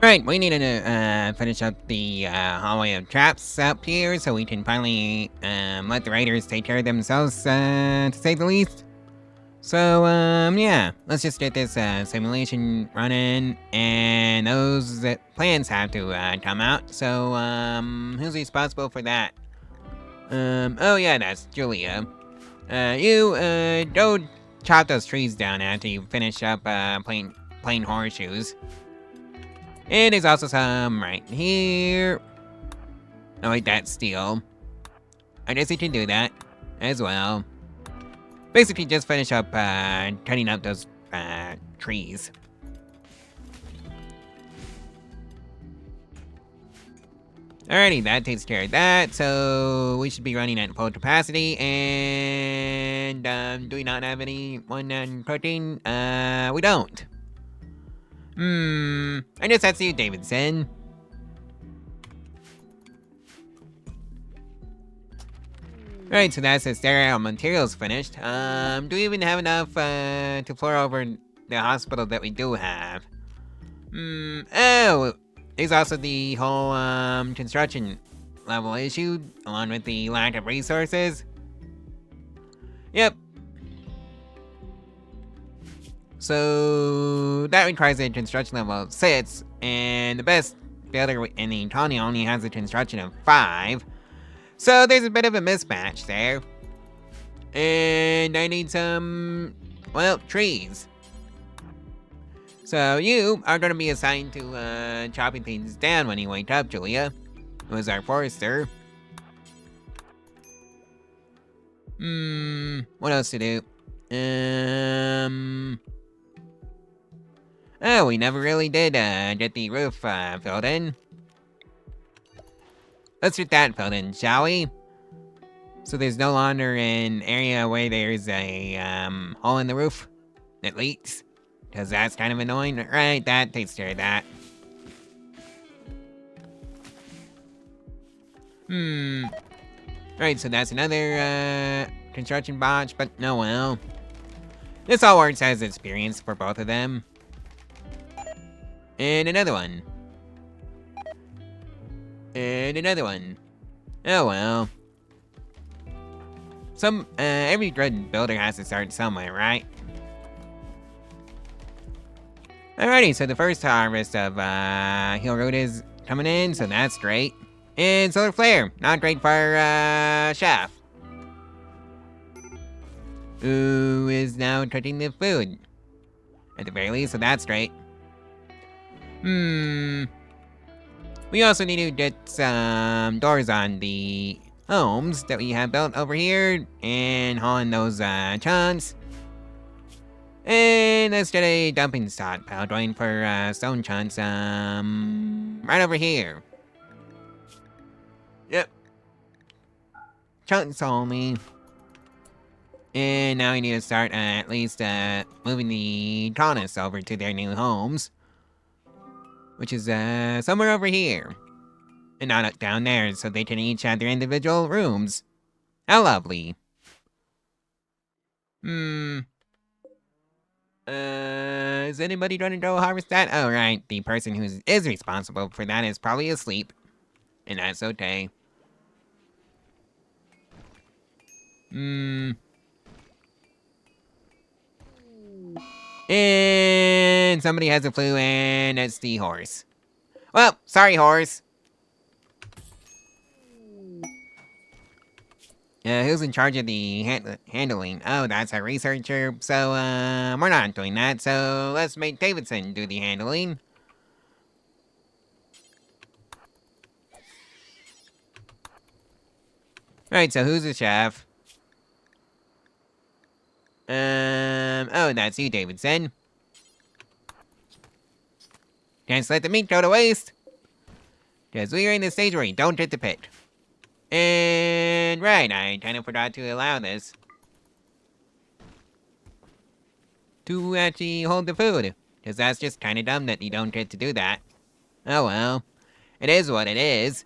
Right, we need to finish up the hallway of traps up here so we can finally let the raiders take care of themselves, to say the least. So, yeah, let's just get this simulation running, and those plans have to come out. So, who's responsible for that? Oh yeah, that's Julia. You go chop those trees down after you finish up plain horseshoes. And there's also some right here. Oh wait, that's steel. I guess you can do that as well. Basically, just finish up cutting up those trees. Alrighty, that takes care of that. So we should be running at full capacity. And do we not have anyone on cooking? We don't. I guess that's you, Davidson. Right, so that's the sterile materials finished. Do we even have enough to floor over the hospital that we do have? Oh, there's also the whole construction level issue, along with the lack of resources. Yep. So that requires a construction level of 6, and the best builder in the economy only has a construction of 5. So there's a bit of a mismatch there. And I need some, well, trees. So you are going to be assigned to chopping things down when you wake up, Julia. Who's our forester. What else to do? Oh, we never really did get the roof filled in. Let's get that filled in, shall we? So there's no longer an area where there's a hole in the roof that leaks. Because that's kind of annoying. Right, that takes care of that. Right, so that's another construction botch, but no well. This all works as experience for both of them. And another one. And another one. Oh well. Every good builder has to start somewhere, right? Alrighty, so the first harvest of heel root is coming in, so that's great. And solar flare, not great for chef, who is now cooking the food. At the very least, so that's great. We also need to get some doors on the homes that we have built over here and haul in those chunks. And let's get a dumping stockpile going for stone chunks right over here. Yep. Chunks only. And now we need to start at least moving the colonists over to their new homes. Which is somewhere over here. And not down there, so they can each have their individual rooms. How lovely. Is anybody going to go harvest that? Oh, right. The person who is responsible for that is probably asleep. And that's okay. And somebody has a flu, and it's the horse. Well, sorry, horse. Who's in charge of the handling? Oh, that's a researcher. So, we're not doing that. So, let's make Davidson do the handling. Right, so who's the chef? Oh, that's you, Davidson. Can't let the meat go to waste. Because we are in the stage where you don't hit the pit. And, right, I kind of forgot to allow this. To actually hold the food. Because that's just kind of dumb that you don't get to do that. Oh well. It is what it is.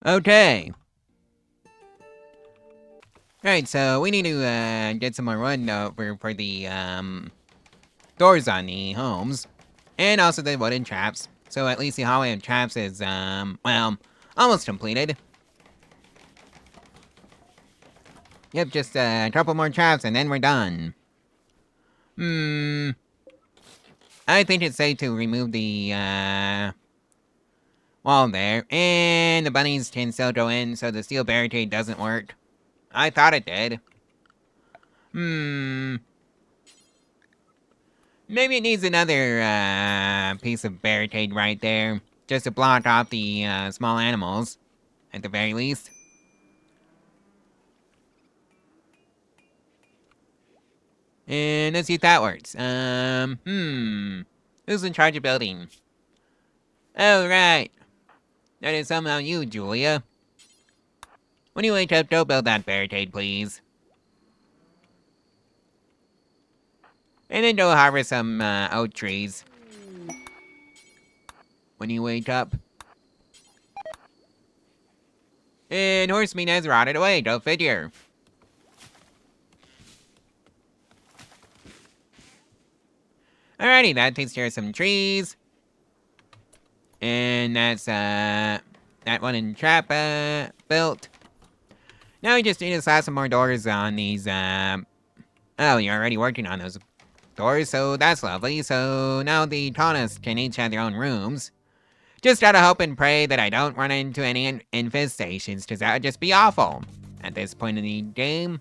Okay. Alright, so we need to get some more wood for the doors on the homes. And also the wooden traps. So at least the hallway of traps is, well, almost completed. Yep, just a couple more traps and then we're done. I think it's safe to remove the, wall there. And the bunnies can still go in, so the steel barricade doesn't work. I thought it did. Maybe it needs another, piece of barricade right there. Just to block off the, small animals. At the very least. And let's see if that works. Who's in charge of building? Oh, right. That is somehow you, Julia. When you wake up, go build that barricade, please. And then go harvest some, oak trees. When you wake up. And horse meat has rotted away, go figure. Alrighty, that takes care of some trees. And that's, that one in trap, built. Now we just need to slap some more doors on these, oh, you're already working on those doors, so that's lovely. So now the colonists can each have their own rooms. Just gotta hope and pray that I don't run into any infestations, because that would just be awful at this point in the game.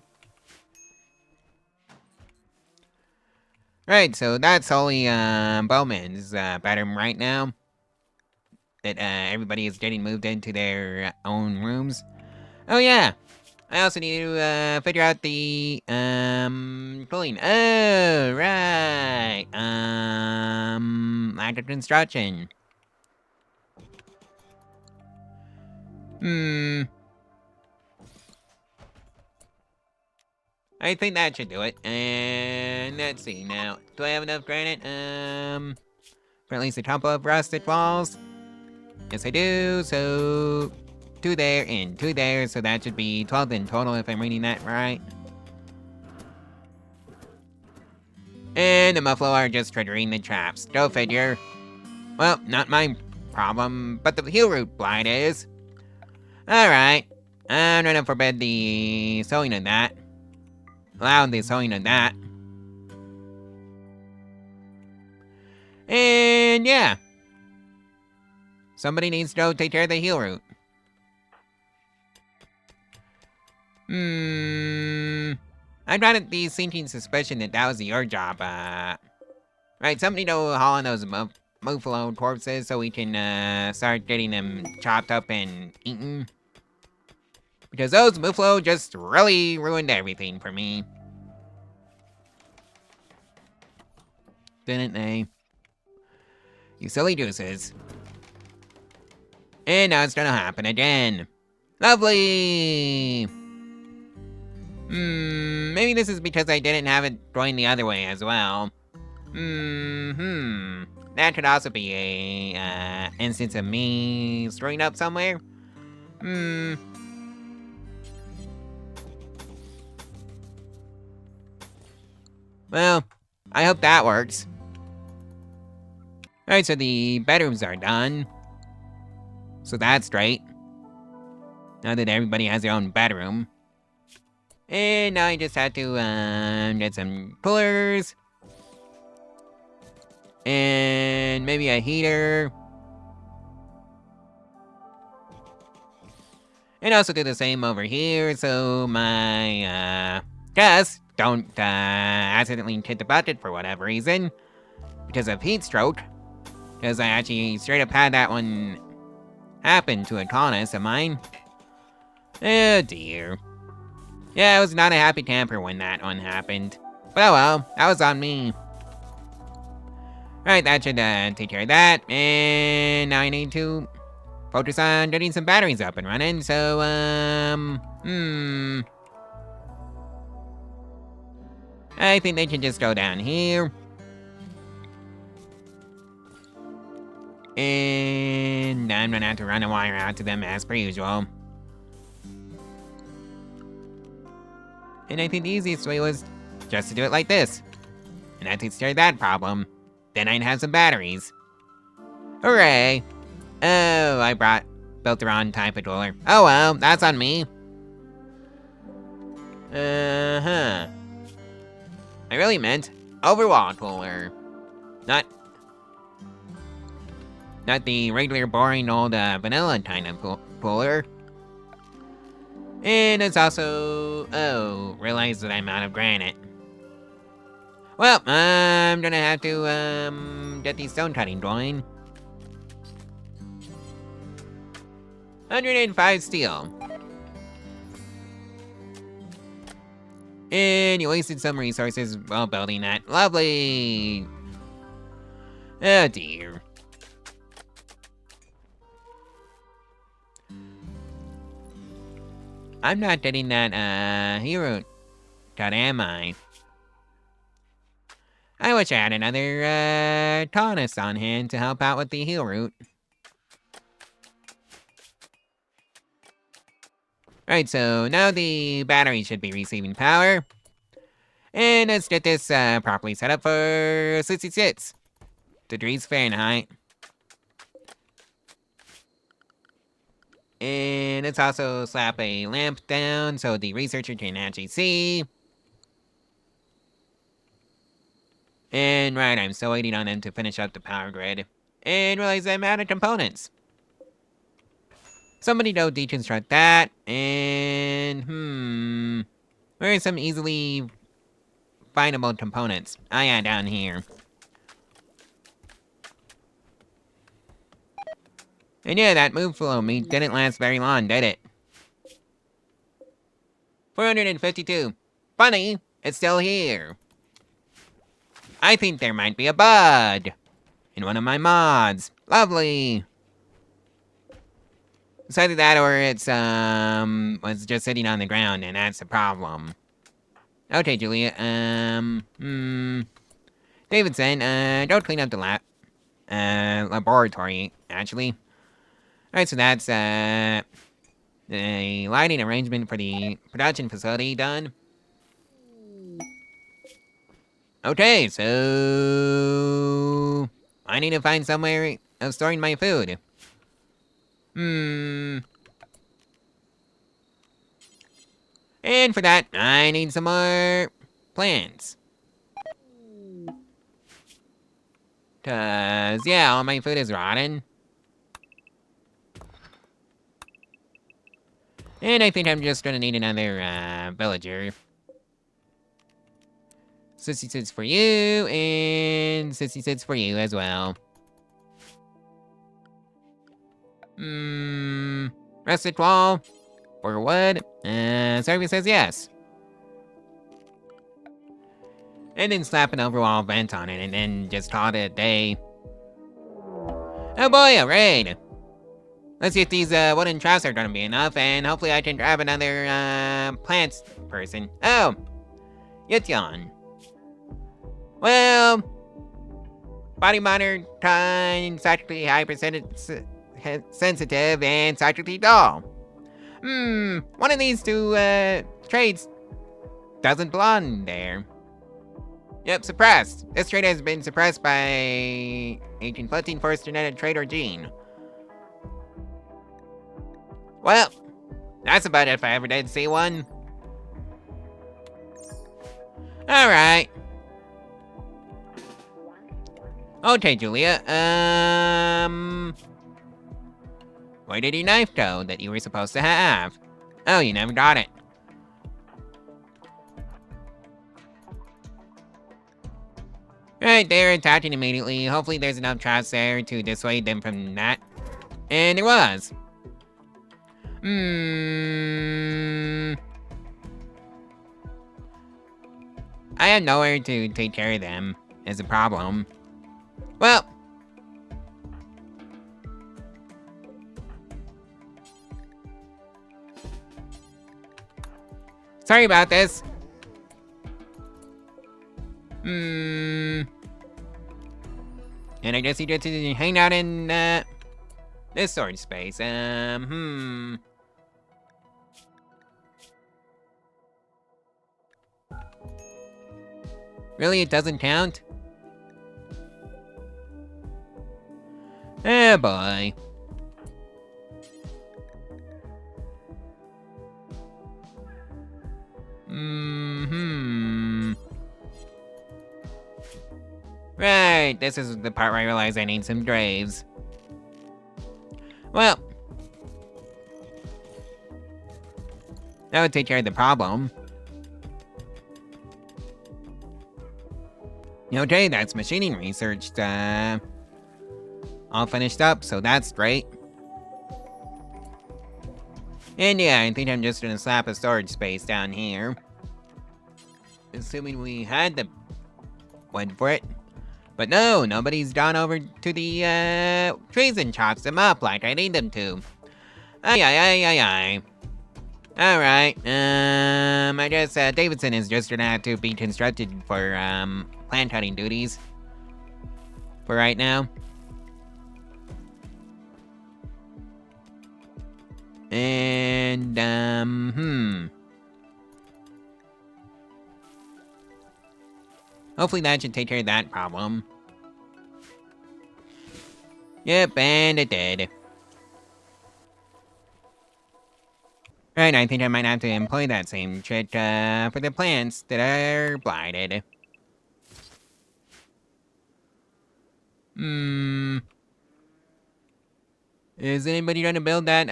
Right, so that's only, Bowman's, bedroom right now. That, everybody is getting moved into their own rooms. Oh, yeah. I also need to, figure out the, cooling. Oh, right. Lack of construction. I think that should do it. And let's see now. Do I have enough granite? For at least a couple of rusted walls? Yes, I do. So 2 there and 2 there. So that should be 12 in total if I'm reading that right. And the Muffalo are just triggering the traps. Go figure. Well, not my problem, but the heel root blight is. Alright. I'm gonna forbid the sewing of that. Allow the sewing of that. And yeah. Somebody needs to go take care of the heel root. I got the sinking suspicion that that was your job, Right, somebody go haul on those Muffalo corpses so we can, start getting them chopped up and eaten. Because those Muffalo just really ruined everything for me. Didn't they? You silly gooses. And now it's gonna happen again. Lovely! Maybe this is because I didn't have it going the other way as well. That could also be a, instance of me screwing up somewhere. Well, I hope that works. Alright, so the bedrooms are done. So that's great. Now that everybody has their own bedroom. And now I just have to, get some coolers. And maybe a heater. And also do the same over here, so my, guests don't, accidentally hit the bucket for whatever reason. Because of heat stroke. Because I actually straight up had that one happen to a colonist of mine. Oh dear. Yeah, I was not a happy camper when that one happened. But oh well, that was on me. Alright, that should take care of that. And now I need to focus on getting some batteries up and running. So, I think they can just go down here. And I'm gonna have to run a wire out to them as per usual. And I think the easiest way was just to do it like this. And that takes care of that problem. Then I'd have some batteries. Hooray! Oh, I built the wrong type of dweller. Oh well, that's on me. Uh-huh. I really meant overwall dweller. Not the regular boring old vanilla kind of dweller. And it's also... Oh, realize that I'm out of granite. Well, I'm gonna have to, get these Stonecutting going. 105 steel. And you wasted some resources while building that. Lovely! Oh dear. I'm not getting that, hero cut, am I? I wish I had another, Taunus on hand to help out with the heal route. Right, so now the battery should be receiving power. And let's get this, properly set up for 66 degrees Fahrenheit. And let's also slap a lamp down so the researcher can actually see. And right, I'm still waiting on them to finish up the power grid. And realize I'm out of components. Somebody go deconstruct that. And, where are some easily findable components? Oh yeah, down here. And yeah, that move flow meat didn't last very long, did it? 452. Funny, it's still here. I think there might be a bug in one of my mods. Lovely. It's either that or it's, was just sitting on the ground, and that's the problem. Okay, Julia, Davidson, don't clean up the laboratory, actually. Alright, so that's, the lighting arrangement for the production facility done. Okay, so... I need to find somewhere of storing my food. And for that, I need some more plants. 'Cause, yeah, all my food is rotten. And I think I'm just gonna need another, villager. 66 for you, and 66 for you as well. Rusted wall for wood. Survey says yes. And then slap an overwall vent on it, and then just call it a day. Oh boy, a raid! Let's see if these wooden troughs are gonna be enough, and hopefully I can grab another plants person. Oh, Gideon. Well, body monitor time, psychically hypersensitive and psychically dull. One of these two traits doesn't belong there. Yep, suppressed. This trait has been suppressed by a conflicting first genetic trait or gene. Well, that's about it if I ever did see one. Alright. Okay, Julia, where did your knife go that you were supposed to have? Oh, you never got it. Right, they're attacking immediately. Hopefully there's enough traps there to dissuade them from that. And there was. I have nowhere to take care of them, is a problem. Well. Sorry about this. And I guess he gets to hang out in, this storage space. Really, it doesn't count? Oh boy. Right, this is the part where I realize I need some graves. Well, that would take care of the problem. Okay, that's machining researched, all finished up, so that's great. And yeah, I think I'm just gonna slap a storage space down here. Assuming we had the wood for it. But no, nobody's gone over to the, trees and chopped them up like I need them to. Ay. Alright, I guess, Davidson is just gonna have to be constructed for, plant cutting duties. For right now. And, hopefully that should take care of that problem. Yep, and it did. Right, I think I might have to employ that same trick, for the plants that are blighted. Is anybody gonna build that,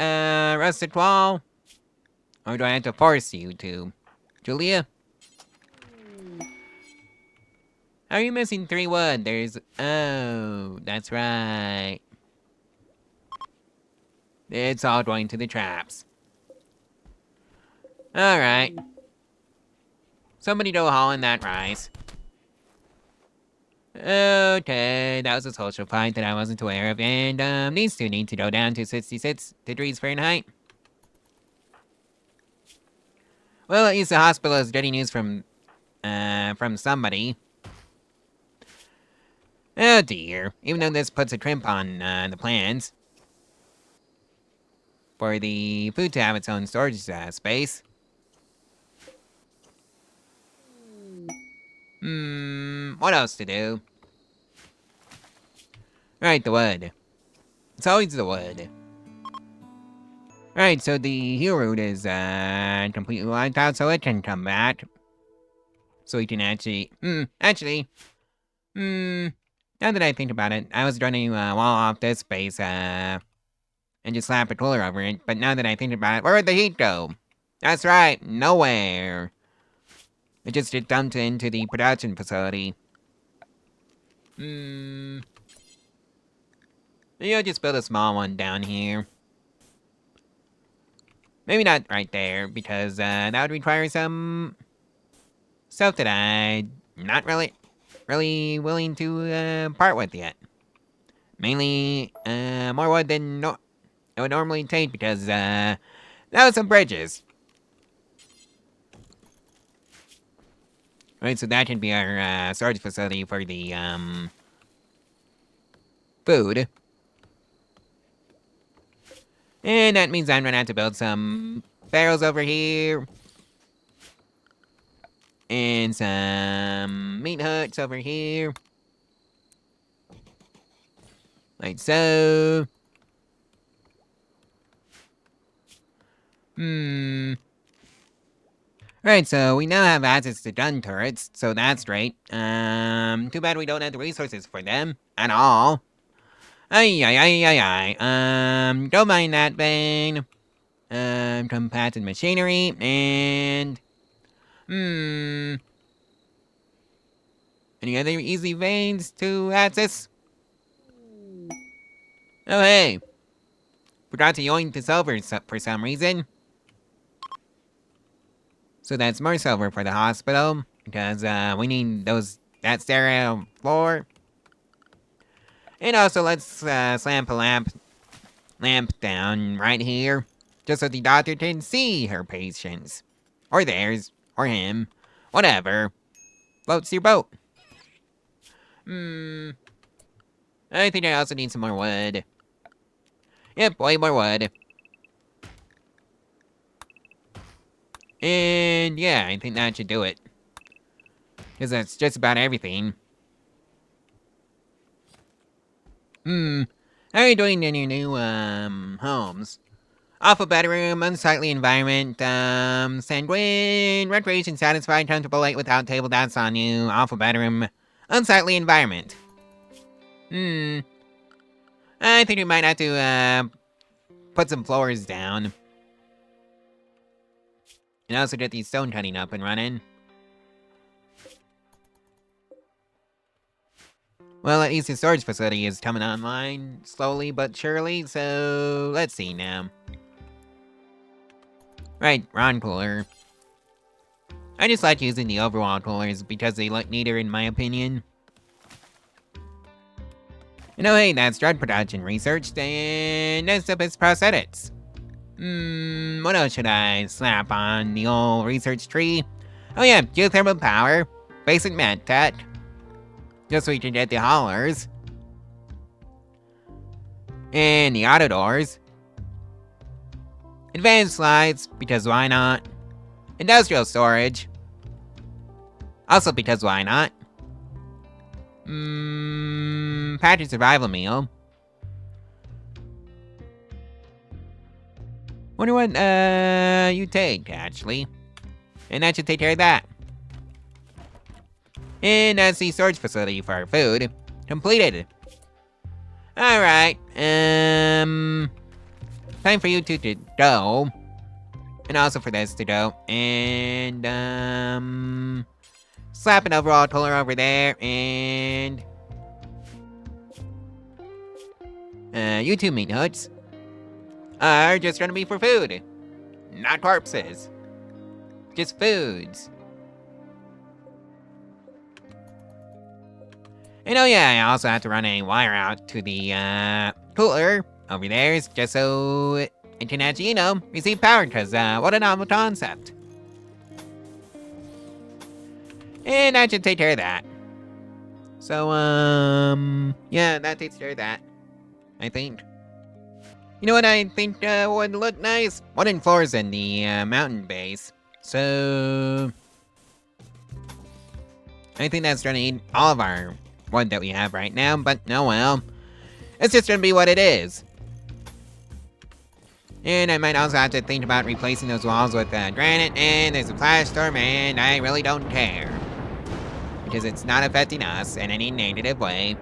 rustic wall? Or do I have to force you to? Julia? How are you missing 3 wood? Oh, that's right. It's all going to the traps. Alright. Somebody go haul in that rice. Okay, that was a social fight that I wasn't aware of, and, these two need to go down to 66 degrees Fahrenheit. Well, at least the hospital is getting news from somebody. Oh dear, even though this puts a crimp on, the plans. For the food to have its own storage, space. What else to do? Right, the wood. It's always the wood. Right, so the heel root is, completely wiped out, so it can come back. So we can actually, now that I think about it, I was running a wall off this space, and just slap a cooler over it, but now that I think about it, where'd the heat go? That's right, nowhere. It just gets dumped into the production facility. Maybe I'll just build a small one down here. Maybe not right there, because, that would require some stuff that I'm not really willing to, part with yet. Mainly, more wood than it would normally take, because, that was some bridges. Right, so that can be our, storage facility for the, food. And that means I'm gonna have to build some barrels over here. And some meat huts over here. Like so. Right, so we now have access to gun turrets, so that's great. Too bad we don't have the resources for them at all. Ay. Don't mind that vein. Compacted machinery, and... Any other easy veins to access? Oh, hey. Forgot to yoink the silver for some reason. So that's more silver for the hospital, because, we need that stereo floor. And also, let's, slam a lamp down right here, just so the doctor can see her patients. Or theirs, or him, whatever. Floats your boat. I think I also need some more wood. Yep, way more wood. And yeah, I think that should do it. Because that's just about everything. How are you doing in your new, homes? Awful bedroom, unsightly environment, sanguine, recreation satisfied, comfortable late without table dance on you, awful bedroom, unsightly environment. I think we might have to, put some floors down. And also get these stone cutting up and running. Well, at least the storage facility is coming online, slowly but surely, so let's see now. Right, Ron cooler. I just like using the overall coolers because they look neater in my opinion. You know, hey, that's drug production research, and next up is prosthetics. What else should I slap on the old research tree? Oh yeah, geothermal power, basic med tech, just so we can get the haulers. And the auto doors. Advanced slides, because why not? Industrial storage. Also because why not? Package survival meal. Wonder what, you take, actually. And that should take care of that. And that's the storage facility for our food. Completed. Alright, time for you two to go. And also for this to go. And, slap an overall cooler over there, and... you two meat hoods are just gonna be for food. Not corpses. Just foods. And oh yeah, I also have to run a wire out to the, cooler over there, just so it can actually, you know, receive power, because, what a novel concept. And that should take care of that. So, yeah, that takes care of that, I think. You know what I think, would look nice? Wooden floors in the, mountain base. So... I think that's gonna need all of our wood that we have right now, but no well. It's just gonna be what it is. And I might also have to think about replacing those walls with granite, and there's a flash storm, and I really don't care. Because it's not affecting us in any negative way.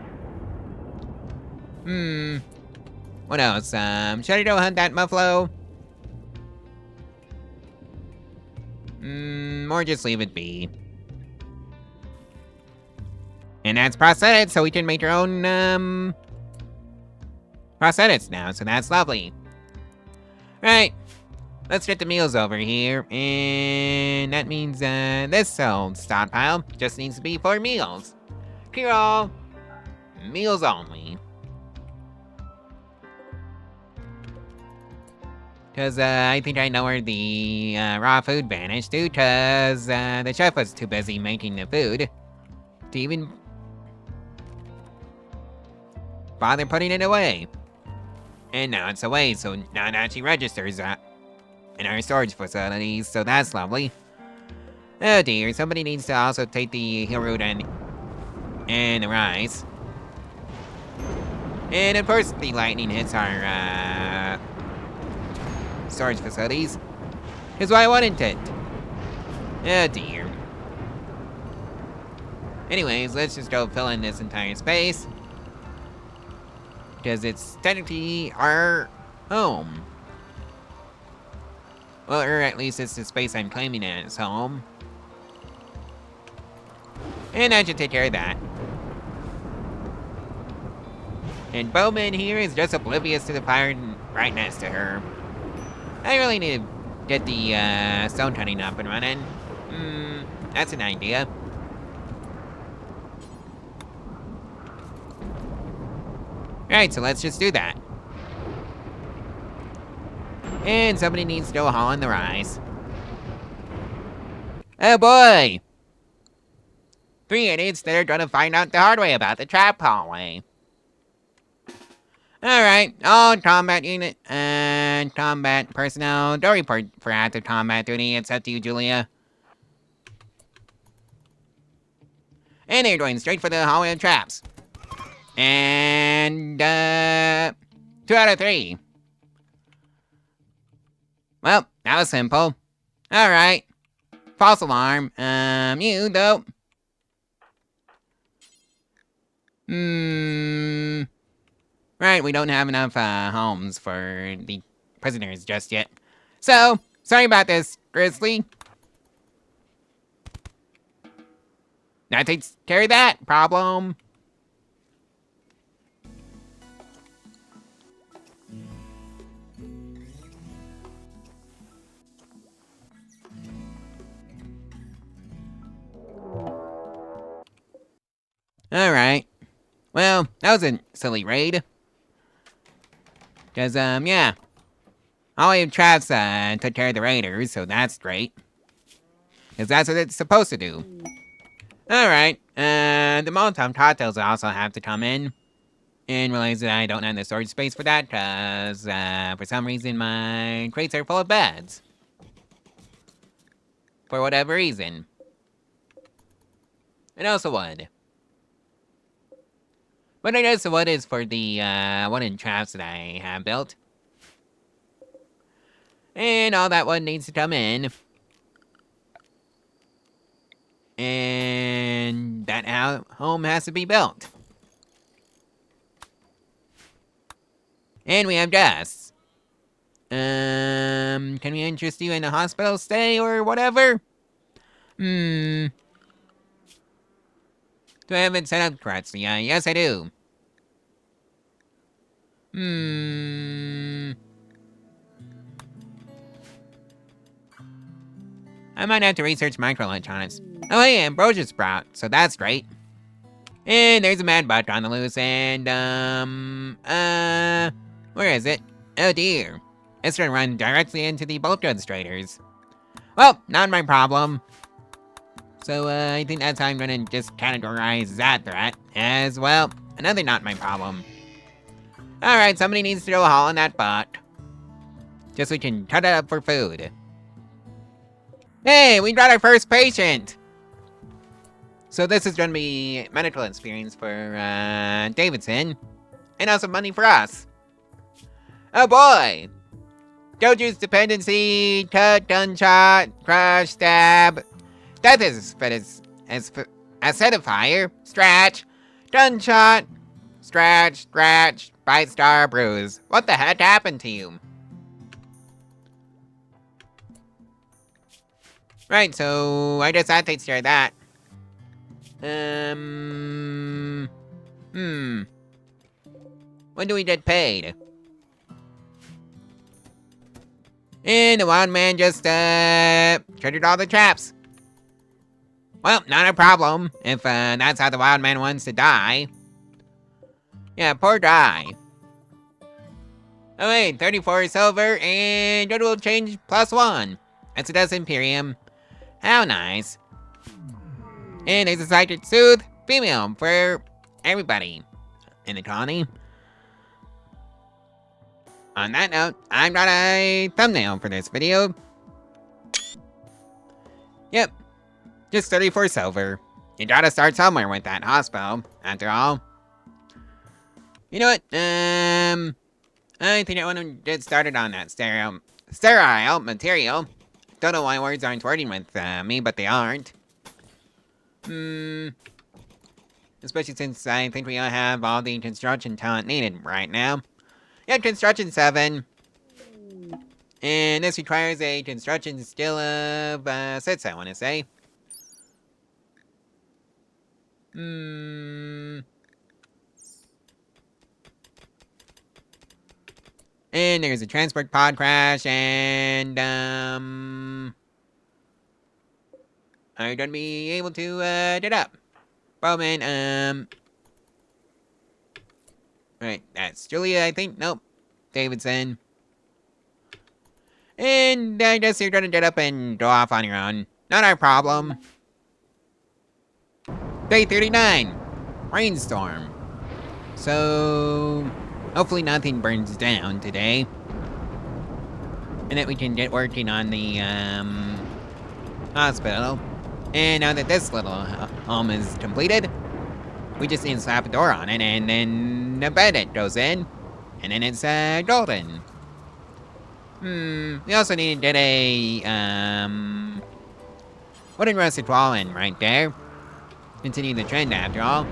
What else? Should I go hunt that muffalo? Or just leave it be. And that's prosthetics, so we can make our own, prosthetics now, so that's lovely. Right, let's get the meals over here, and that means, this old stockpile just needs to be for meals. Clear all, meals only. Cause, I think I know where the, raw food vanished to, cause, the chef was too busy making the food to even bother putting it away. And now it's away, so now it actually registers in our storage facilities, so that's lovely. Oh dear, somebody needs to also take the hill root and the rice. And of course the lightning hits our storage facilities. Cause why wouldn't it? Oh dear. Anyways, let's just go fill in this entire space. Because it's technically our home. Well, or at least it's the space I'm claiming as home. And I should take care of that. And Bowman here is just oblivious to the fire right next to her. I really need to get the stone cutting up and running. That's an idea. Alright, so let's just do that. And somebody needs to go haul in the rice. Oh boy! 3 idiots that are gonna find out the hard way about the trap hallway. Alright, all combat unit and combat personnel don't report for active combat duty except you, Julia. And they're going straight for the hallway of traps. And, 2 out of 3. Well, that was simple. Alright. False alarm. You, though. Right, we don't have enough, homes for the prisoners just yet. So, sorry about this, Grizzly. That takes care of that problem. Alright. Well, that was a silly raid. Cause, yeah. All your traps, took care of the raiders, so that's great. Cause that's what it's supposed to do. Alright, the Molotov cocktails also have to come in. And realize that I don't have the storage space for that, cause, for some reason my crates are full of beds. For whatever reason. And also wood. But I guess the wood is for the, wooden traps that I have built. And all that wood needs to come in. And that home has to be built. And we have guests. Can we interest you in a hospital stay or whatever? Do I have it set up correctly? Yes, I do. I might have to research microelectronics. Oh, hey, ambrosia sprout, so that's great. And there's a mad bug on the loose, and, where is it? Oh dear. It's gonna run directly into the bulk demonstrators. Well, not my problem. So, I think that's how I'm gonna just categorize that threat as, well, another not my problem. Alright, somebody needs to go haul in that butt. Just so we can cut it up for food. Hey, we got our first patient! So this is gonna be medical experience for, Davidson. And also money for us. Oh boy! Doju's dependency, cut, gunshot, crush, stab. Death is acidifier, scratch, gunshot, scratch, bite star, bruise. What the heck happened to you? Right, so I guess that takes care of that. When do we get paid? And the wild man just, triggered all the traps. Well, not a problem, if, that's how the wild man wants to die. Yeah, poor guy. Oh wait, 34 silver, and goodwill change +1. That's a dozen Imperium. How nice. And there's a psychic soothe, female, for everybody in the colony. On that note, I've got a thumbnail for this video. Yep, just 34 silver. You gotta start somewhere with that hospital, after all. You know what, I think I want to get started on that sterile material. Don't know why words aren't working with, me, but they aren't. Especially since I think we all have all the construction talent needed right now. Yeah, construction 7. And this requires a construction skill of, 6, I want to say. And there's a transport pod crash, and, are you gonna be able to, get up? Bowman, right, that's Julia, I think. Nope. Davidson. And I guess you're gonna get up and go off on your own. Not our problem. Day 39. Rainstorm. So, Hopefully nothing burns down today. And that we can get working on the, hospital. And now that this little home is completed, we just need to slap a door on it, and then a bed it goes in. And then it's, golden. We also need to get a, wooden rusted wall in right there. Continue the trend after all.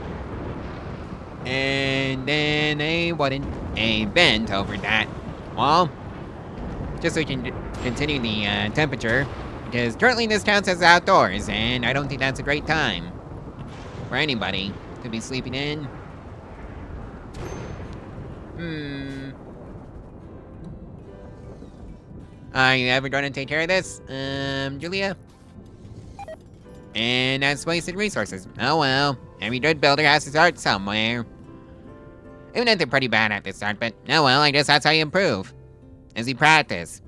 And then a vent over that wall. Just so we can continue the, temperature. Because currently this town says outdoors, and I don't think that's a great time for anybody to be sleeping in. Are you ever going to take care of this, Julia? And that's wasted resources. Oh well, every good builder has to start somewhere. Even if they're pretty bad at the start, but oh well, I guess that's how you improve. As you practice.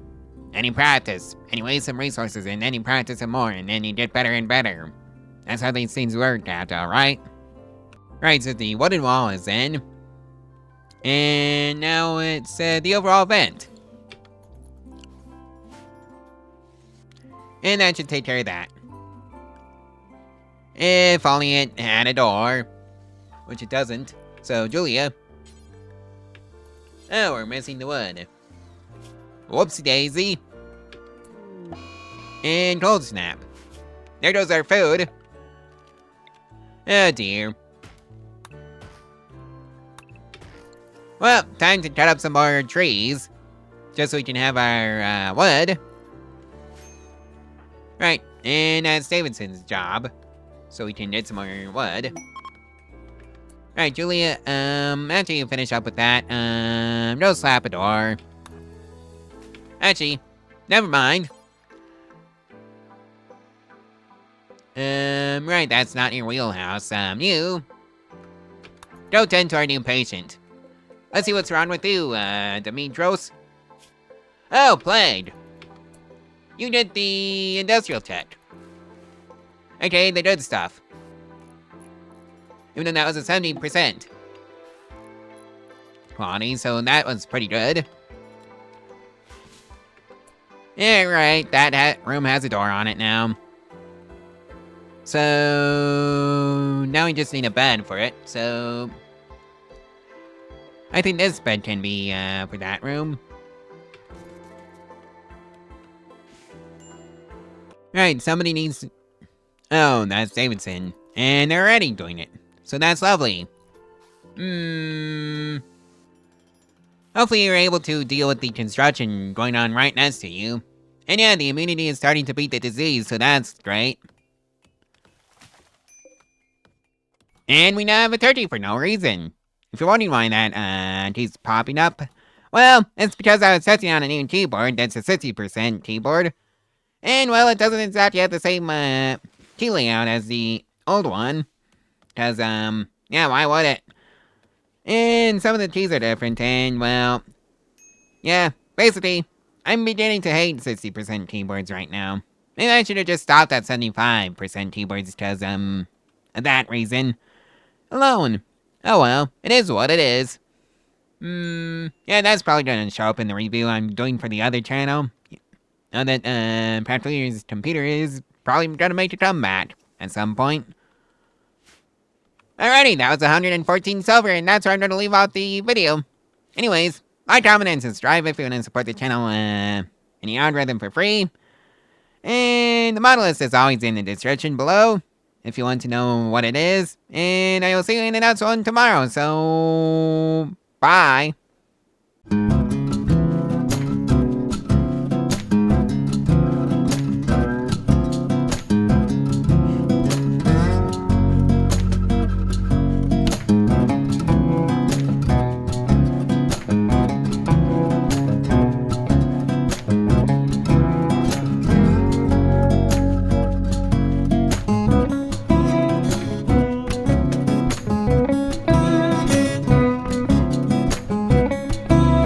And you practice, and you waste some resources, and then you practice some more, and then you get better and better. That's how these things work out, alright? Right, so the wooden wall is in. And now it's the overall vent. And that should take care of that. If only it had a door. Which it doesn't. So, Julia. Oh, we're missing the wood. Whoopsie daisy. And cold snap. There goes our food. Oh dear. Well, time to cut up some more trees. Just so we can have our wood. Right, and that's Davidson's job. So we can get some more wood. Alright, Julia, after you finish up with that, go slap a door. Actually, never mind. Right, that's not your wheelhouse. You go tend to our new patient. Let's see what's wrong with you, Demetros. Oh, plague. You did the industrial tech. Okay, the good stuff. Even though that was a 70% quality, so that was pretty good. Yeah, right, that room has a door on it now. So now we just need a bed for it, so I think this bed can be for that room. Right, somebody needs to... Oh, that's Davidson. And they're already doing it. So that's lovely. Hopefully you're able to deal with the construction going on right next to you. And yeah, the immunity is starting to beat the disease, so that's great. And we now have a turkey for no reason. If you're wondering why that, keeps popping up, well, it's because I was testing on a new keyboard that's a 60% keyboard. And, well, it doesn't exactly have the same, key layout as the old one. Cause, yeah, why would it? And some of the keys are different, and, well, yeah, basically, I'm beginning to hate 60% keyboards right now. Maybe I should have just stopped at 75% keyboards, cause, of that reason alone. Oh well, it is what it is. Yeah, that's probably gonna show up in the review I'm doing for the other channel. Now that, Pathfinder's computer is probably gonna make a comeback at some point. Alrighty, that was 114 silver, and that's where I'm gonna leave out the video. Anyways, like, comment, and subscribe if you want to support the channel, and the algorithm for free. And the model list is always in the description below, if you want to know what it is. And I will see you in the next one tomorrow, so... bye.